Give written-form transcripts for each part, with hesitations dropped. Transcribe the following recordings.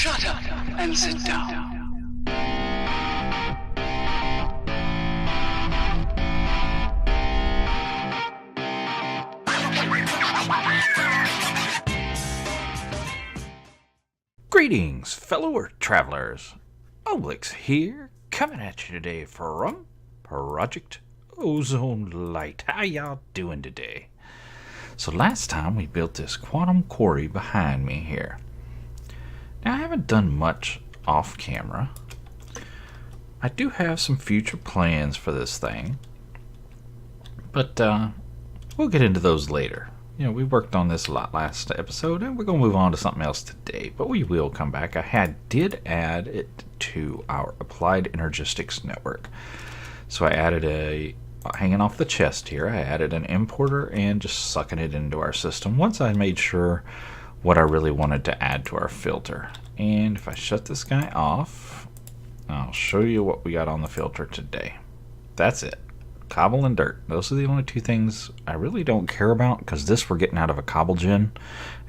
Shut up and sit down. Greetings, fellow Earth travelers. Oblyx here, coming at you today from Project Ozone Lite. How y'all doing today? So last time we built this quantum quarry behind me here. Now I haven't done much off camera. I do have some future plans for this thing, but we'll get into those later. You know, we worked on this a lot last episode, and we're going to move on to something else today, but we will come back. I did add it to our Applied Energistics network. So I added hanging off the chest here, I added an importer and just sucking it into our system once I made sure what I really wanted to add to our filter. And if I shut this guy off, I'll show you what we got on the filter today. That's it. Cobble and dirt. Those are the only two things I really don't care about, because this we're getting out of a cobble gen,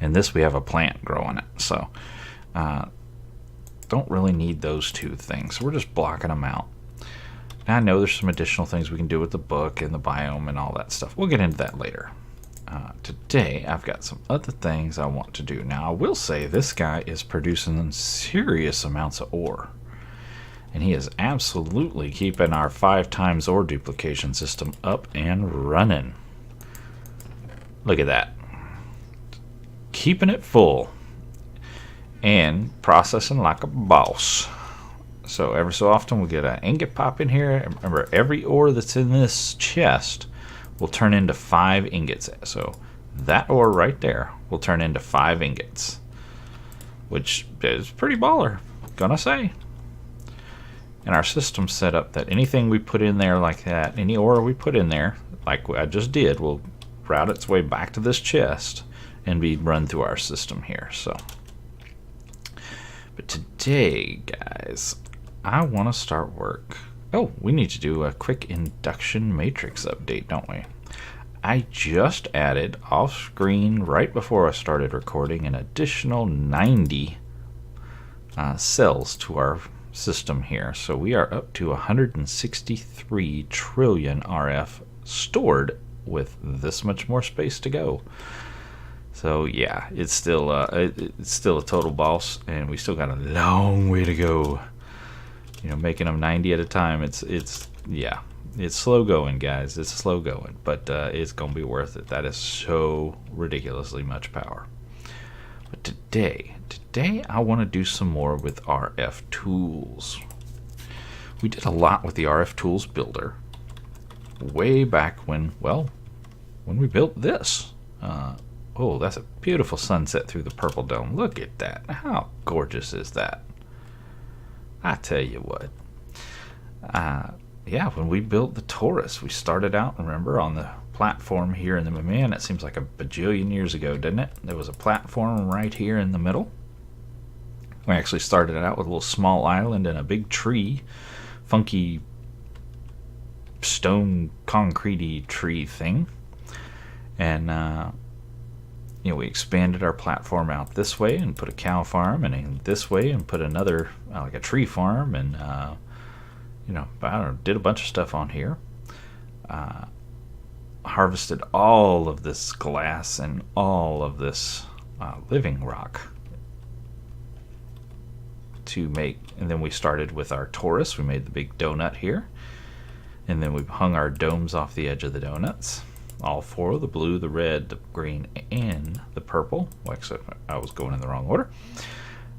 and this we have a plant growing it. So don't really need those two things. So we're just blocking them out. Now I know there's some additional things we can do with the book and the biome and all that stuff. We'll get into that later. Today I've got some other things I want to do. Now I will say this guy is producing serious amounts of ore. And he is absolutely keeping our 5 times ore duplication system up and running. Look at that. Keeping it full. And processing like a boss. So every so often we'll get an ingot pop in here. And remember, every ore that's in this chest will turn into 5 ingots. So that ore right there will turn into 5 ingots. Which is pretty baller, gonna say. And our system's set up that anything we put in there like that, any ore we put in there, like I just did, will route its way back to this chest and be run through our system here. So, but today, guys, I want to start work. Oh, we need to do a quick induction matrix update, don't we? I just added off screen right before I started recording an additional 90 cells to our system here. So we are up to 163 trillion RF stored with this much more space to go. So yeah, it's still a total boss, and we still got a long way to go. You know, making them 90 at a time, it's slow going, guys. It's slow going, but it's gonna be worth it. That is so ridiculously much power. But today I want to do some more with RF tools. We did a lot with the RF tools builder way back when we built this. Oh, that's a beautiful sunset through the purple dome. Look at that. How gorgeous is that? I tell you what. Yeah, when we built the Taurus, we started out, remember, on the platform here in the man, it seems like a bajillion years ago, didn't it? There was a platform right here in the middle. We actually started out with a little small island and a big tree, funky stone concretey tree thing, and we expanded our platform out this way and put a cow farm, and this way and put another like a tree farm, and I don't know, did a bunch of stuff on here. Harvested all of this glass and all of this living rock to make, and then we started with our Taurus. We made the big donut here, and then we hung our domes off the edge of the donuts, all 4: the blue, the red, the green, and the purple. Well, except I was going in the wrong order.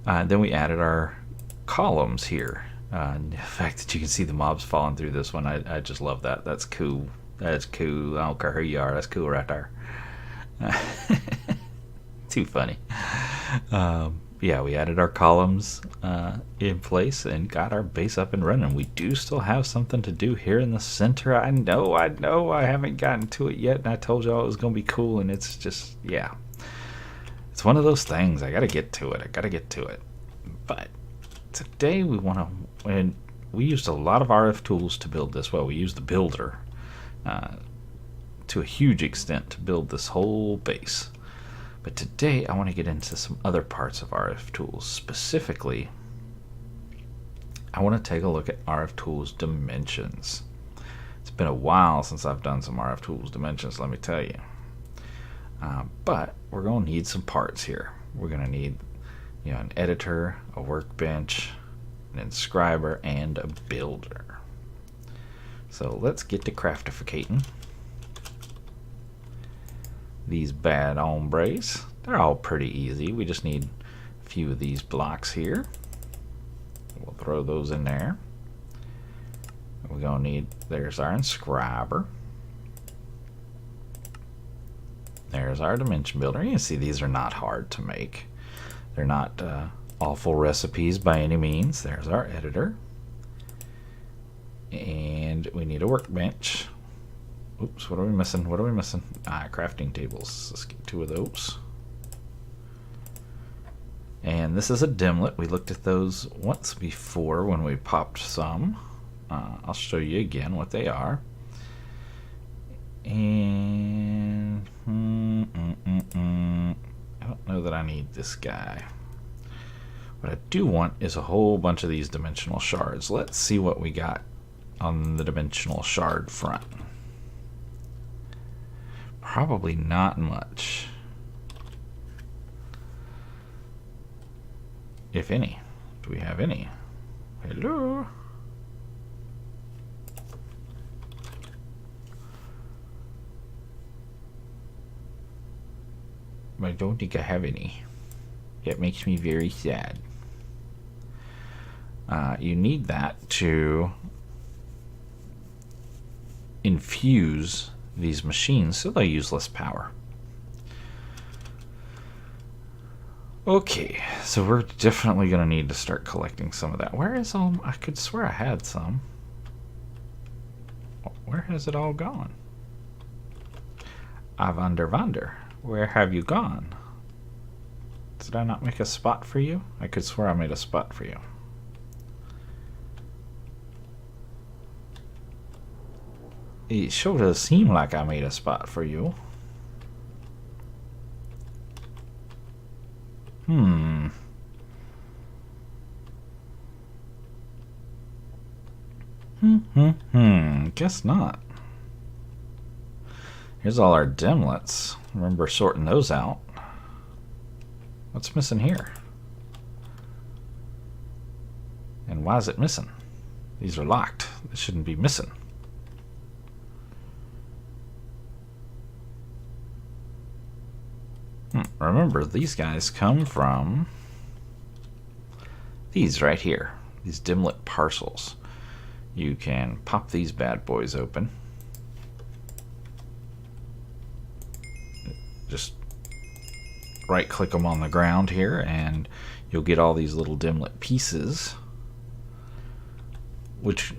Then we added our columns here. The fact that you can see the mobs falling through this one, I just love that. That's cool. That's cool. I don't care who you are. That's cool right there. Too funny. Yeah, we added our columns in place and got our base up and running. We do still have something to do here in the center. I know. I haven't gotten to it yet, and I told y'all it was going to be cool, and it's just, yeah. It's one of those things. I got to get to it. But today we want to, and we used a lot of RF tools to build this. Well, we used the builder to a huge extent to build this whole base. But today I want to get into some other parts of RF Tools. Specifically, I want to take a look at RF Tools dimensions. It's been a while since I've done some RF Tools dimensions, let me tell you. But we're going to need some parts here. We're going to need, an editor, a workbench, an inscriber, and a builder. So let's get to craftificating. These bad hombres, they're all pretty easy. We just need a few of these blocks here. We'll throw those in there. We're going to need, there's our inscriber. There's our dimension builder. You can see these are not hard to make. They're not awful recipes by any means. There's our editor. And we need a workbench. Oops, what are we missing? What are we missing? Crafting tables. Let's get 2 of those. And this is a Dimlet. We looked at those once before when we popped some. I'll show you again what they are. And I don't know that I need this guy. What I do want is a whole bunch of these dimensional shards. Let's see what we got on the dimensional shard front. Probably not much, if any. Do we have any? Hello? I don't think I have any. That makes me very sad. You need that to infuse these machines so they use less power. Okay, so we're definitely going to need to start collecting some of that. Where is all? I could swear I had some. Where has it all gone? Wander. Where have you gone? Did I not make a spot for you? I could swear I made a spot for you. It sure does seem like I made a spot for you. Guess not. Here's all our Dimlets. Remember sorting those out. What's missing here? And why is it missing? These are locked. They shouldn't be missing. Remember, these guys come from these right here. These Dimlet parcels. You can pop these bad boys open. Just right click them on the ground here and you'll get all these little Dimlet pieces, which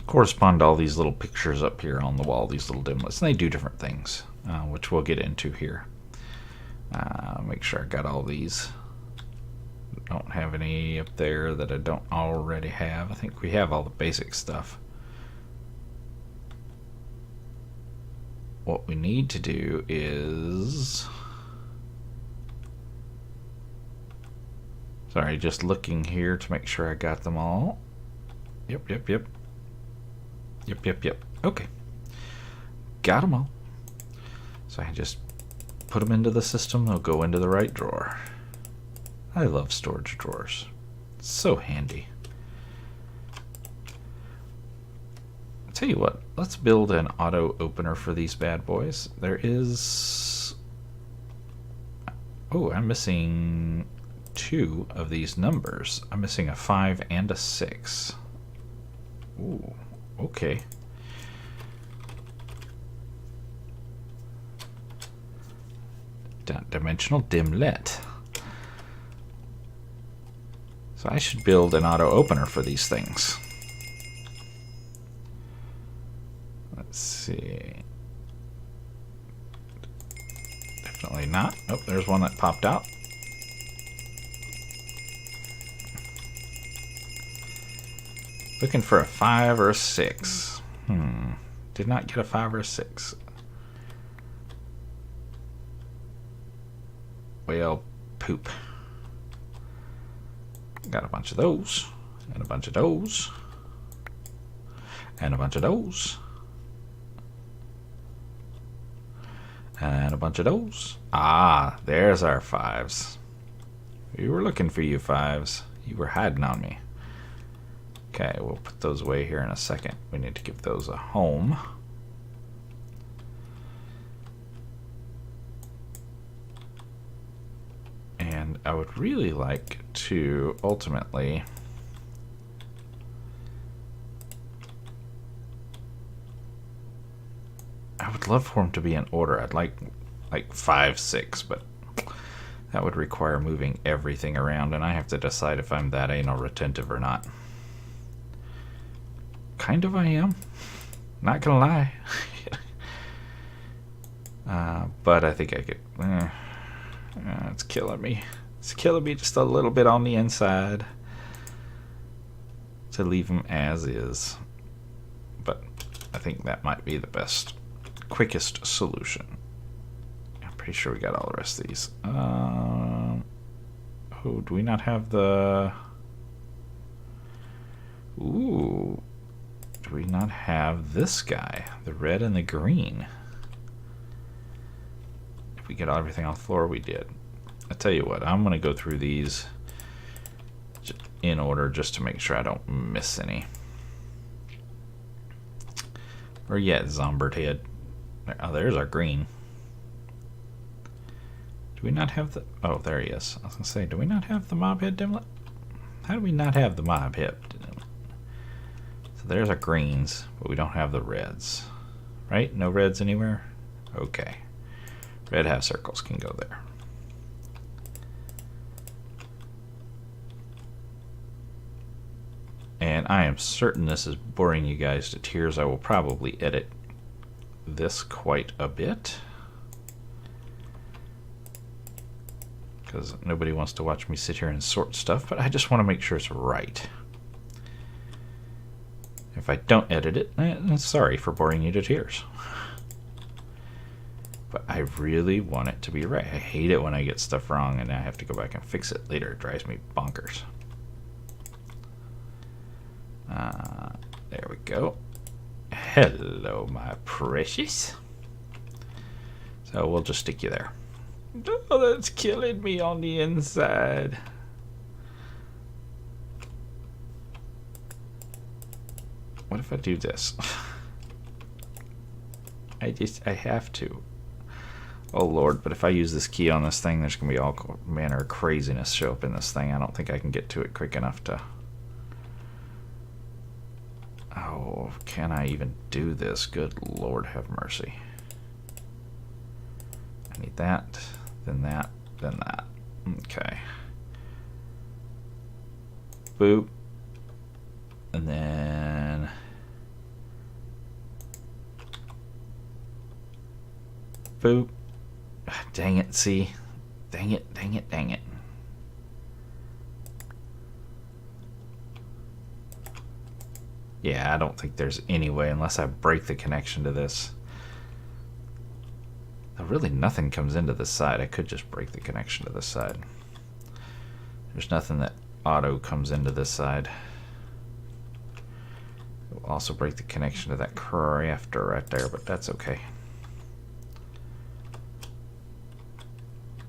correspond to all these little pictures up here on the wall, these little Dimlets, and they do different things, which we'll get into here. Make sure I got all these. Don't have any up there that I don't already have. I think we have all the basic stuff. What we need to do is... Sorry, just looking here to make sure I got them all. Yep. Okay. Got them all. So I just put them into the system. They'll go into the right drawer. I love storage drawers. It's so handy. I'll tell you what, let's build an auto opener for these bad boys. There is... Oh, I'm missing 2 of these numbers. I'm missing a 5 and a 6. Ooh, okay. Dimensional Dimlet. So I should build an auto opener for these things. Let's see. Definitely not. Oh, there's one that popped out. Looking for a 5 or a 6. Did not get a 5 or a 6. Well, poop. Got a bunch of those, and a bunch of those, and a bunch of those, and a bunch of those. Ah, there's our 5s. We were looking for you 5s. You were hiding on me. Okay, we'll put those away here in a second. We need to give those a home. And I would really like to ultimately I would love for them to be in order. I'd like 5, 6, but that would require moving everything around, and I have to decide if I'm that anal retentive or not. Kind of I am. Not gonna lie. But I think I could... it's killing me. It's killing me just a little bit on the inside to leave them as is. But I think that might be the best, quickest solution. I'm pretty sure we got all the rest of these. Oh, do we not have the... Ooh. Do we not have this guy? The red and the green. If we get everything on the floor, we did. I tell you what, I'm going to go through these in order just to make sure I don't miss any. Or yet, Zombird head. Oh, there's our green. Do we not have the... Oh, there he is. I was going to say, do we not have the mob head Dimlet? How do we not have the mob head Dimlet? So there's our greens, but we don't have the reds. Right? No reds anywhere? Okay. Red half circles can go there. And I am certain this is boring you guys to tears. I will probably edit this quite a bit, because nobody wants to watch me sit here and sort stuff, but I just want to make sure it's right. If I don't edit it, sorry for boring you to tears. But I really want it to be right. I hate it when I get stuff wrong and I have to go back and fix it later. It drives me bonkers. There we go. Hello, my precious. So we'll just stick you there. Oh, that's killing me on the inside. What if I do this? I have to. Oh Lord, but if I use this key on this thing, there's gonna be all manner of craziness show up in this thing. I don't think I can get to it quick enough to... Oh, can I even do this? Good Lord have mercy. I need that, then that, then that. Okay. Boop. And then... Boop. Dang it, see? Dang it, dang it, dang it. Yeah, I don't think there's any way unless I break the connection to this. Really, nothing comes into this side. I could just break the connection to this side. There's nothing that auto comes into this side. It will also break the connection to that crafter right there, but that's okay.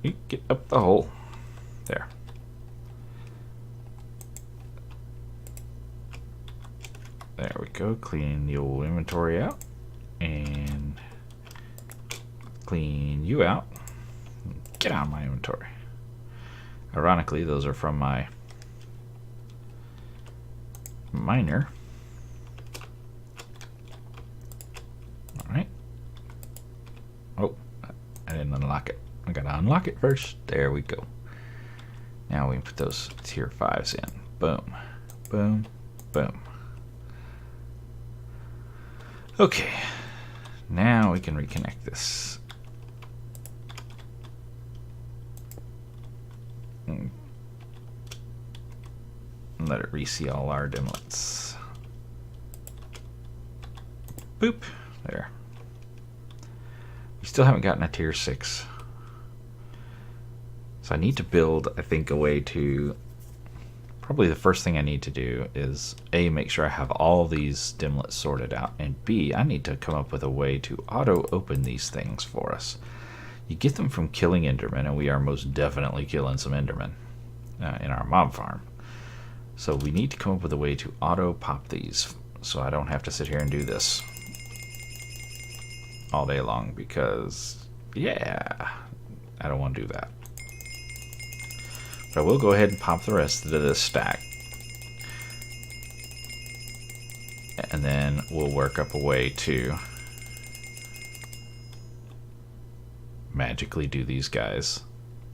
You get up the hole. There. There we go. Clean the old inventory out. And clean you out. Get out of my inventory. Ironically, those are from my miner. Alright. Oh, I didn't unlock it. I gotta unlock it first. There we go. Now we can put those tier 5s in. Boom. Boom. Boom. Okay. Now we can reconnect this. And let it reseal our dimlets. Boop. There. We still haven't gotten a tier 6. So I need to build, I think, a way to... Probably the first thing I need to do is A, make sure I have all these dimlets sorted out, and B, I need to come up with a way to auto-open these things for us. You get them from killing endermen, and we are most definitely killing some endermen in our mob farm. So we need to come up with a way to auto-pop these, so I don't have to sit here and do this all day long, because, yeah, I don't want to do that. But I will go ahead and pop the rest of this stack. And then we'll work up a way to magically do these guys.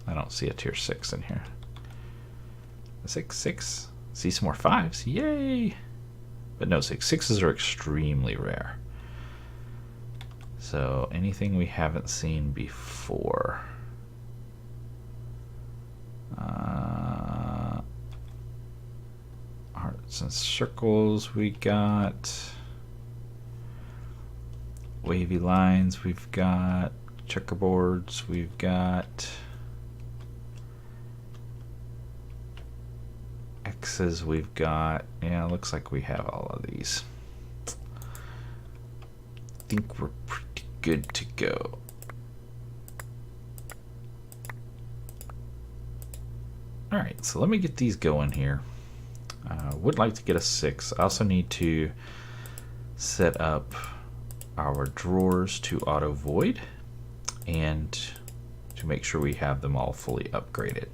I don't see a tier 6 in here. 6. See some more 5s. Yay! But no, 6s are extremely rare. So anything we haven't seen before. Hearts and circles we got. Wavy lines we've got. Checkerboards we've got. X's we've got. Yeah, looks like we have all of these. I think we're pretty good to go. Alright, so let me get these going here. Would like to get a 6. I also need to set up our drawers to auto void and to make sure we have them all fully upgraded,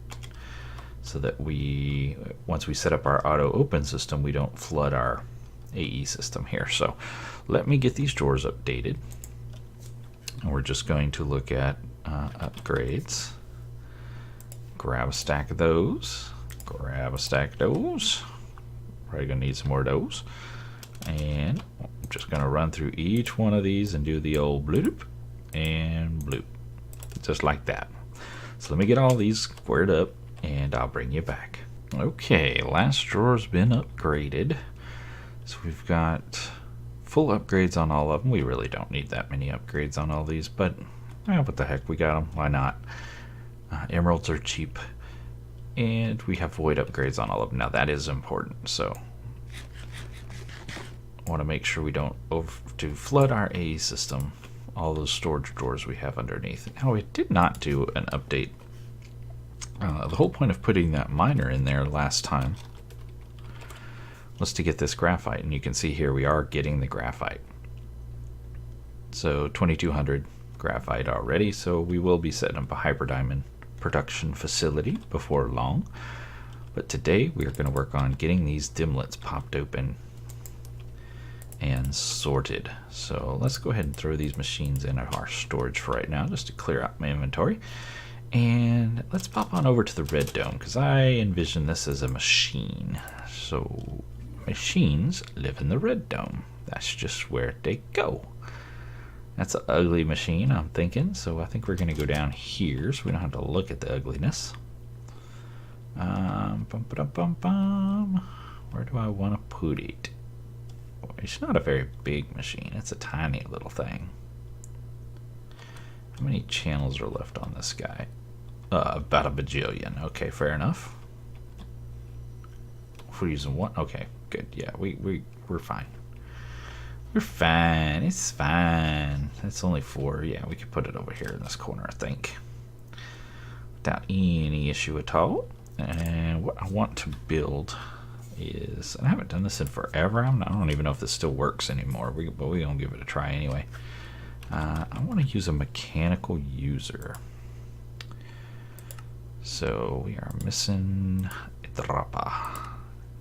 so that we, once we set up our auto open system, we don't flood our AE system here. So let me get these drawers updated, and we're just going to look at upgrades. Grab a stack of those, grab a stack of those, probably gonna need some more of those, and I'm just gonna run through each one of these and do the old bloop and bloop, just like that. So let me get all these squared up and I'll bring you back. Okay, last drawer's been upgraded, so we've got full upgrades on all of them. We really don't need that many upgrades on all these, but what the heck, we got them, why not? Emeralds are cheap, and we have void upgrades on all of them. Now that is important, so I want to make sure we don't flood our AE system, all those storage drawers we have underneath. Now we did not do an update. The whole point of putting that miner in there last time was to get this graphite, and you can see here we are getting the graphite. So 2200 graphite already, so we will be setting up a hyper diamond production facility before long. But today we are going to work on getting these dimlets popped open and sorted. So let's go ahead and throw these machines in our storage for right now, just to clear out my inventory. And let's pop on over to the red dome, because I envision this as a machine. So machines live in the red dome. That's just where they go. That's an ugly machine, I'm thinking, so I think we're going to go down here so we don't have to look at the ugliness. Where do I want to put it? It's not a very big machine, it's a tiny little thing. How many channels are left on this guy? About a bajillion. Okay, fair enough. If we're using one, okay, good. Yeah, we're fine. We're fine. It's fine. It's only 4. Yeah, we could put it over here in this corner, I think, without any issue at all. And what I want to build is, and I haven't done this in forever. I don't even know if this still works anymore. But we're gonna give it a try anyway. I want to use a mechanical user. So we are missing a drapa.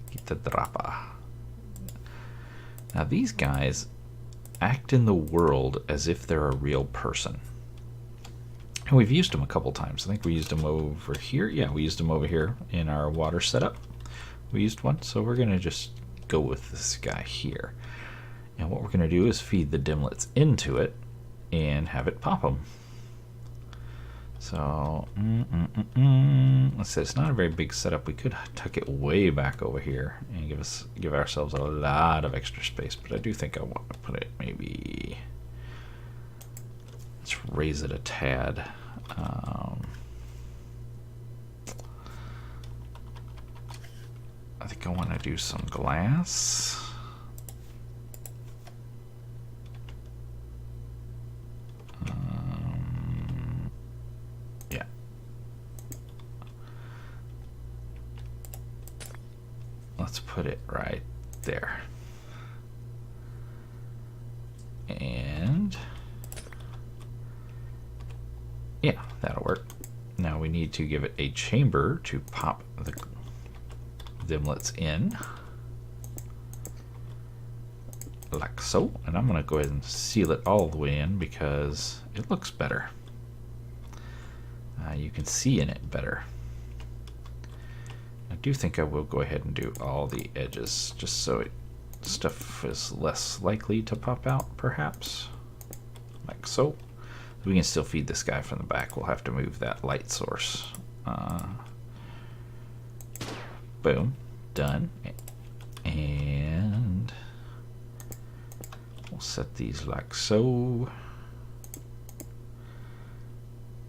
Get the drapa. Now these guys act in the world as if they're a real person. And we've used them a couple times. I think we used them over here. Yeah, we used them over here in our water setup. We used one, so we're gonna just go with this guy here. And what we're gonna do is feed the dimlets into it and have it pop them. So, let's say it's not a very big setup. We could tuck it way back over here and give ourselves a lot of extra space, but I do think I want to put it maybe, let's raise it a tad. I think I want to do some glass. Yeah. Let's put it right there. And yeah, that'll work. Now we need to give it a chamber to pop the Dimlets in. Like so. And I'm going to go ahead and seal it all the way in because it looks better. You can see in it better. I do think I will go ahead and do all the edges just so stuff is less likely to pop out, perhaps. Like so. We can still feed this guy from the back. We'll have to move that light source. Boom. Done. And we'll set these like so.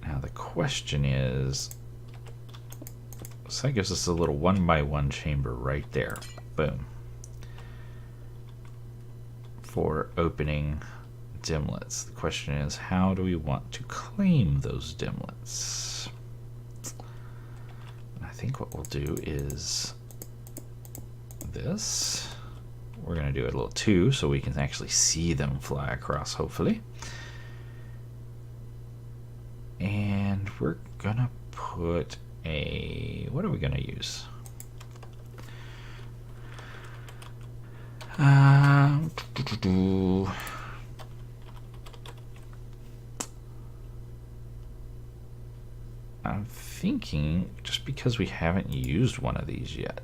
Now the question is, so that gives us a little 1x1 chamber right there. Boom. For opening Dimlets. The question is, how do we want to claim those Dimlets? I think what we'll do is this. We're going to do it a little too so we can actually see them fly across, hopefully. And we're going to put a... what are we going to use? I'm thinking, just because we haven't used one of these yet,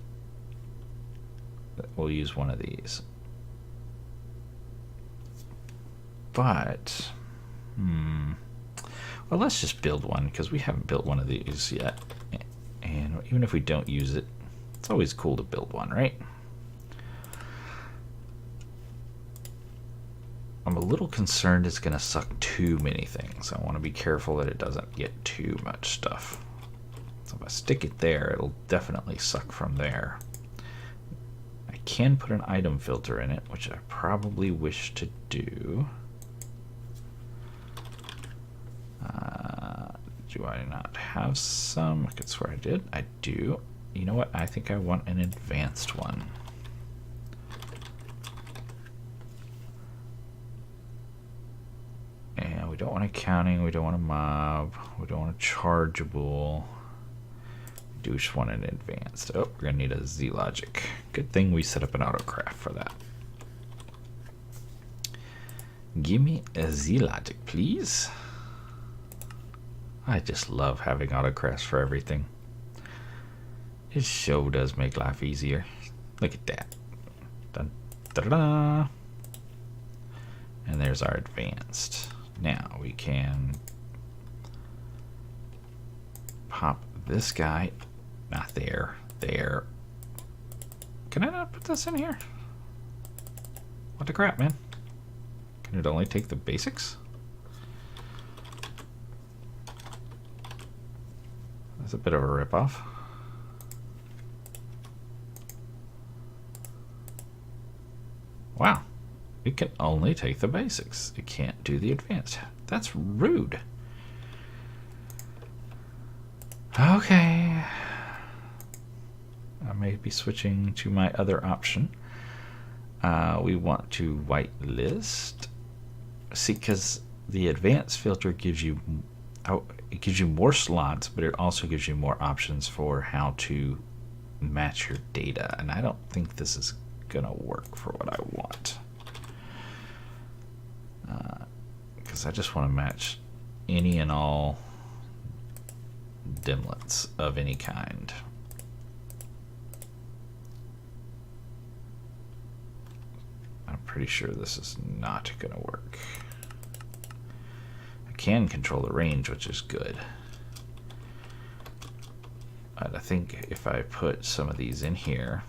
we'll use one of these. But, well, let's just build one because we haven't built one of these yet. And even if we don't use it, it's always cool to build one, right? I'm a little concerned it's going to suck too many things. I want to be careful that it doesn't get too much stuff. So if I stick it there, it'll definitely suck from there. I can put an item filter in it, which I probably wish to do. Do I not have some? I could swear I did. I do. You know what? I think I want an advanced one. And we don't want accounting, we don't want a mob, we don't want a chargeable. We do just want an advanced. Oh, we're gonna need a Z logic. Good thing we set up an autocraft for that. Give me a Z logic, please. I just love having autocrafts for everything. It sure does make life easier. Look at that. Dun, da, da, da. And there's our advanced. Now we can pop this guy. Not there. There. Can I not put this in here? What the crap, man? Can it only take the basics? That's a bit of a ripoff. Wow. It can only take the basics. It can't do the advanced. That's rude. Okay. I may be switching to my other option. We want to whitelist. See, because the advanced filter gives you... it gives you more slots, but it also gives you more options for how to match your data. And I don't think this is going to work for what I want. Because I just want to match any and all Dimlets of any kind. I'm pretty sure this is not going to work. I can control the range, which is good. But I think if I put some of these in here,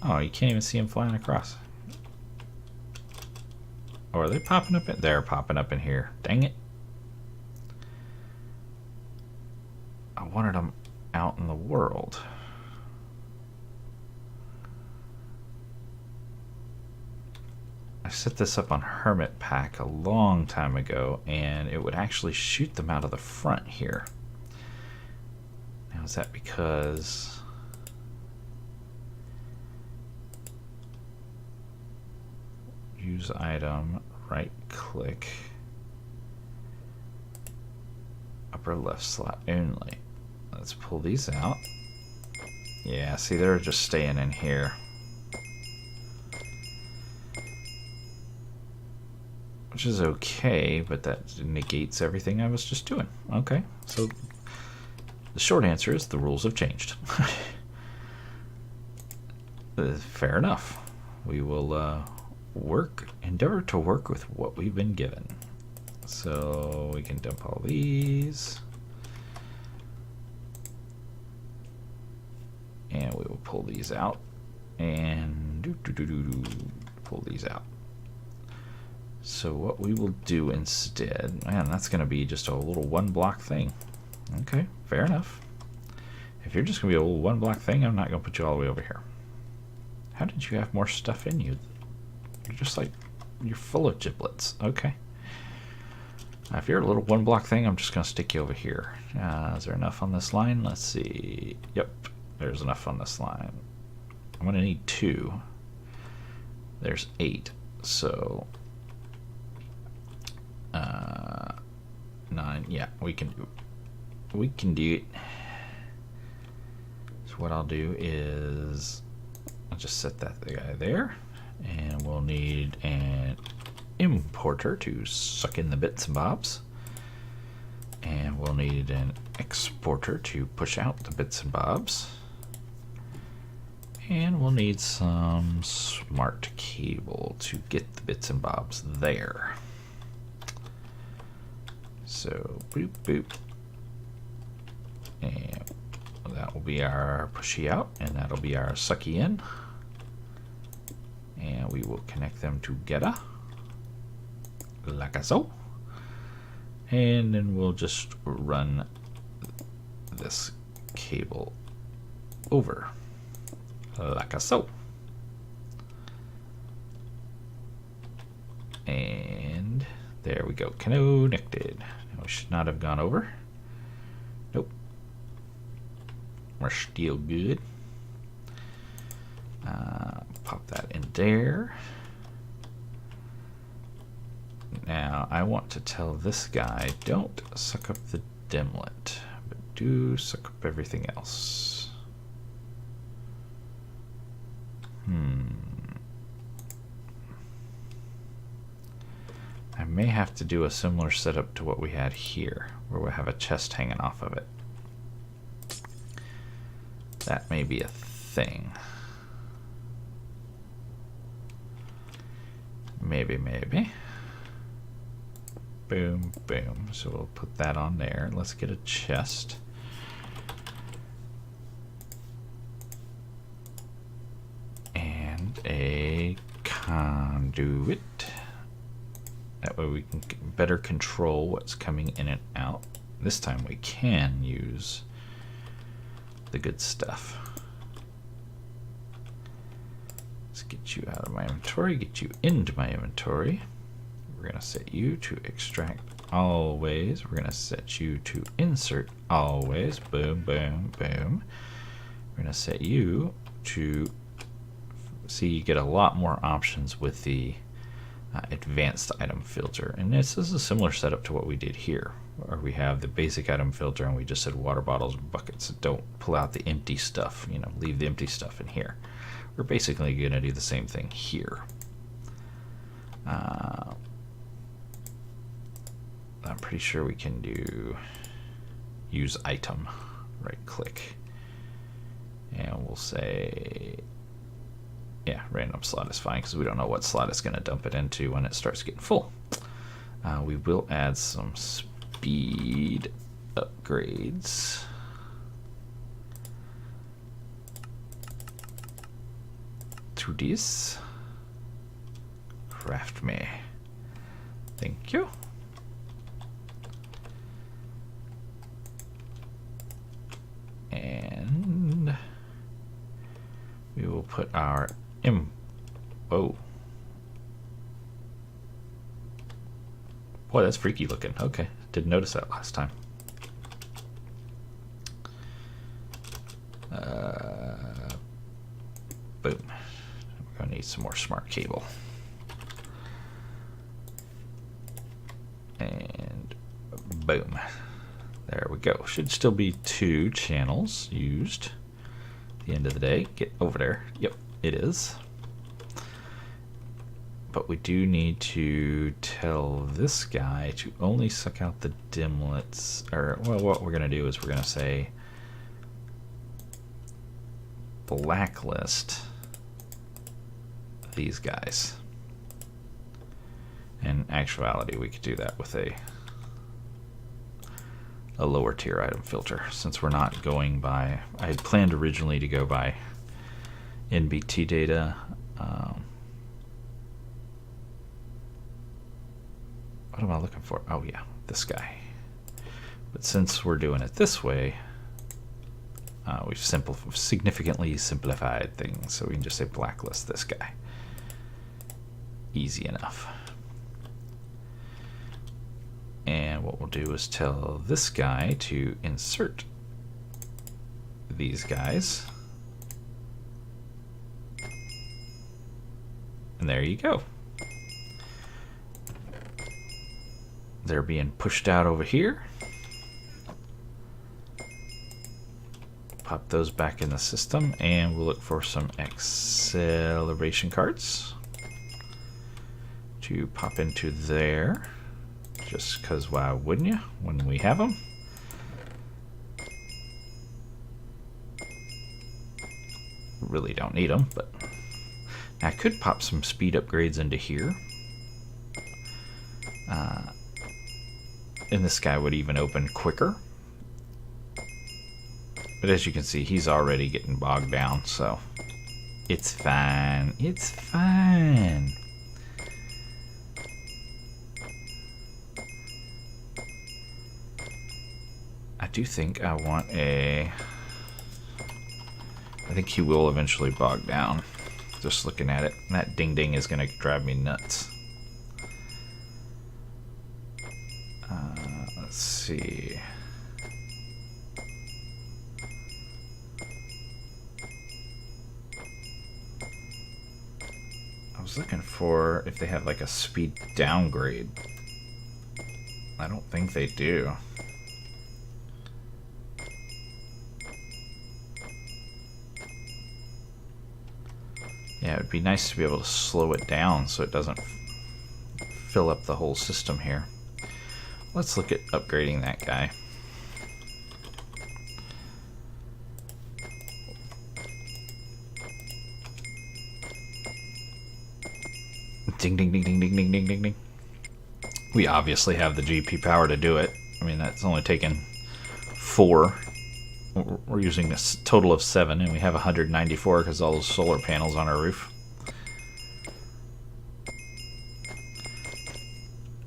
oh, you can't even see them flying across. Or are they popping up in? They're popping up in here. Dang it. I wanted them out in the world. I set this up on Hermit Pack a long time ago, and it would actually shoot them out of the front here. Now, is that because... use item, right click, upper left slot only. Let's pull these out. Yeah, see, they're just staying in here. Which is okay, but that negates everything I was just doing. Okay, so the short answer is the rules have changed. Fair enough. We will endeavor to work with what we've been given. So we can dump all these. And we will pull these out. And pull these out. So what we will do instead, man, that's going to be just a little one block thing. Okay, fair enough. If you're just going to be a little one block thing, I'm not going to put you all the way over here. How did you have more stuff in you? You're just like, you're full of giblets. Okay. Now, if you're a little one block thing, I'm just going to stick you over here. Is there enough on this line? Let's see. Yep, there's enough on this line. I'm going to need 2. There's 8. So 9. Yeah, we can do it. So what I'll do is I'll just set that guy there, and we'll need an importer to suck in the bits and bobs, and we'll need an exporter to push out the bits and bobs, and we'll need some smart cable to get the bits and bobs there. So boop boop, and that will be our pushy out, and that'll be our sucky in, and we will connect them together like so, and then we'll just run this cable over like so, and there we go, connected. We should not have gone over. Nope. We're still good. Pop that in there. Now I want to tell this guy, don't suck up the Dimlet, but do suck up everything else. I may have to do a similar setup to what we had here, where we have a chest hanging off of it. That may be a thing. Maybe. Boom, boom. So we'll put that on there. Let's get a chest. And a conduit. That way we can better control what's coming in and out. This time we can use the good stuff. Let's get you out of my inventory, get you into my inventory. We're going to set you to extract always. We're going to set you to insert always. Boom, boom, boom. We're going to set you to... See, you get a lot more options with the advanced item filter, and this is a similar setup to what we did here, where we have the basic item filter and we just said water bottles and buckets. Don't pull out the empty stuff, you know, leave the empty stuff in here. We're basically going to do the same thing here. I'm pretty sure we can do use item, right click, and we'll say, yeah, random slot is fine because we don't know what slot it's going to dump it into when it starts getting full. We will add some speed upgrades. To this. Craft me. Thank you. put our whoa. Boy, that's freaky looking. Okay, didn't notice that last time. Boom. We're going to need some more smart cable. And boom. There we go. Should still be 2 channels used at the end of the day. Get over there. Yep, it is. But we do need to tell this guy to only suck out the dimlets. Or, well, what we're going to do is we're going to say blacklist these guys. In actuality, we could do that with a lower tier item filter, since we're not going by, I had planned originally to go by NBT data. What am I looking for? Oh yeah, this guy. But since we're doing it this way, we've significantly simplified things, so we can just say blacklist this guy. Easy enough. And what we'll do is tell this guy to insert these guys. And there you go. They're being pushed out over here. Pop those back in the system, and we'll look for some acceleration cards to pop into there. Just because why wouldn't you when we have them? Really don't need them, but I could pop some speed upgrades into here. And this guy would even open quicker. But as you can see, he's already getting bogged down, so it's fine. It's fine. I do think I want a... I think he will eventually bog down. Just looking at it. And that ding ding is going to drive me nuts. Let's see. I was looking for if they have like a speed downgrade. I don't think they do. Yeah, it would be nice to be able to slow it down so it doesn't fill up the whole system here. Let's look at upgrading that guy. Ding, ding, ding, ding, ding, ding, ding, ding, ding. We obviously have the GP power to do it. I mean, that's only taken 4. We're using a total of 7, and we have 194 because all those solar panels on our roof.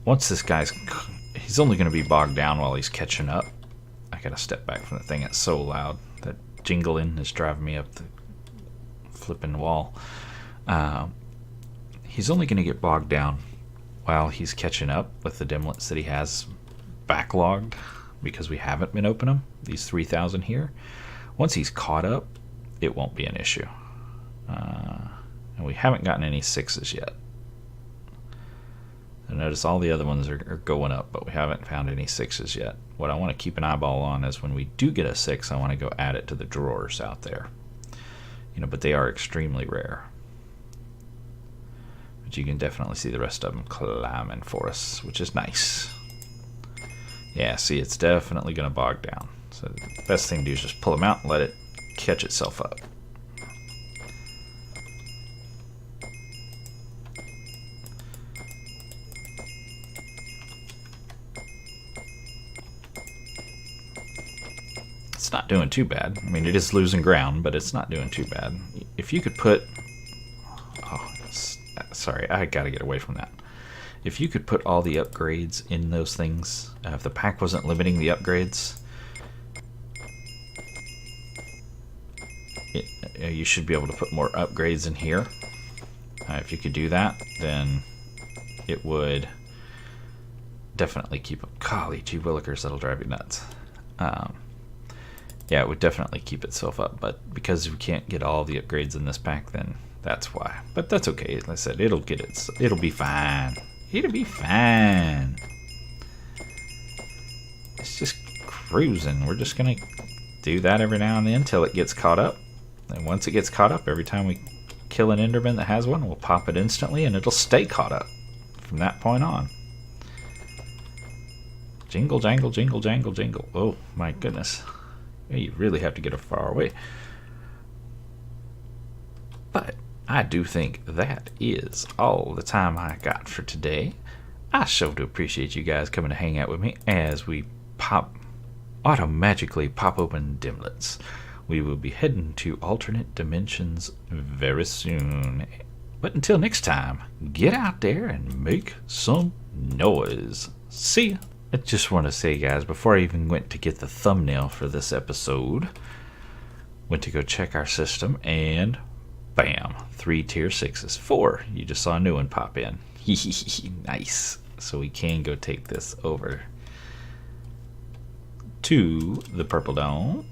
Once this guy's... he's only going to be bogged down while he's catching up. I gotta step back from the thing. It's so loud. That jingling is driving me up the flipping wall. He's only going to get bogged down while he's catching up with the dimlets that he has backlogged, because we haven't been opening them, these 3,000 here. Once he's caught up, it won't be an issue. And we haven't gotten any 6s yet. And notice all the other ones are going up, but we haven't found any 6s yet. What I want to keep an eyeball on is when we do get a 6, I want to go add it to the drawers out there. You know, but they are extremely rare. But you can definitely see the rest of them climbing for us, which is nice. Yeah, see, it's definitely going to bog down. So the best thing to do is just pull them out and let it catch itself up. It's not doing too bad. I mean, it is losing ground, but it's not doing too bad. If you could put... oh, sorry, I gotta get away from that. If you could put all the upgrades in those things, if the pack wasn't limiting the upgrades, you should be able to put more upgrades in here. If you could do that, then it would definitely keep them. Golly gee willikers, that'll drive you nuts. Yeah, it would definitely keep itself up, but because we can't get all the upgrades in this pack, then that's why. But that's okay. Like I said, it'll be fine. It'll be fine. It's just cruising. We're just gonna do that every now and then till it gets caught up. And once it gets caught up, every time we kill an enderman that has one, we'll pop it instantly and it'll stay caught up from that point on. Jingle, jangle, jingle, jangle, jingle. Oh my goodness. You really have to get it far away. But I do think that is all the time I got for today. I sure do appreciate you guys coming to hang out with me as we automatically pop open Dimlets. We will be heading to alternate dimensions very soon. But until next time, get out there and make some noise. See ya. I just want to say, guys, before I even went to get the thumbnail for this episode, went to go check our system, and bam, 3 tier 6s. 4, you just saw a new one pop in. Nice. So we can go take this over to the purple dome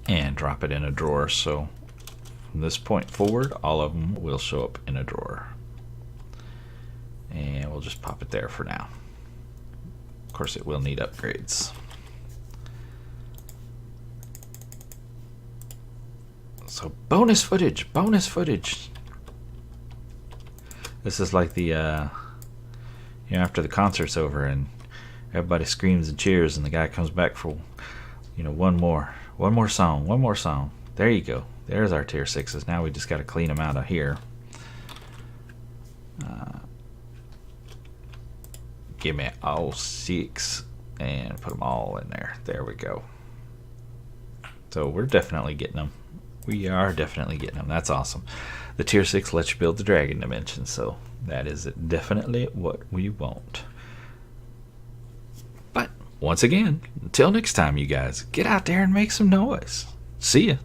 and drop it in a drawer. So from this point forward, all of them will show up in a drawer. And we'll just pop it there for now. Of course, it will need upgrades. So bonus footage, bonus footage. This is like the, after the concert's over and everybody screams and cheers and the guy comes back for, one more song. There you go. There's our tier 6s. Now we just got to clean them out of here. Give me all 6 and put them all in there. There we go. So we're definitely getting them. We are definitely getting them. That's awesome. The tier 6 lets you build the dragon dimension, so that is definitely what we want. But once again, until next time, you guys, get out there and make some noise. See ya.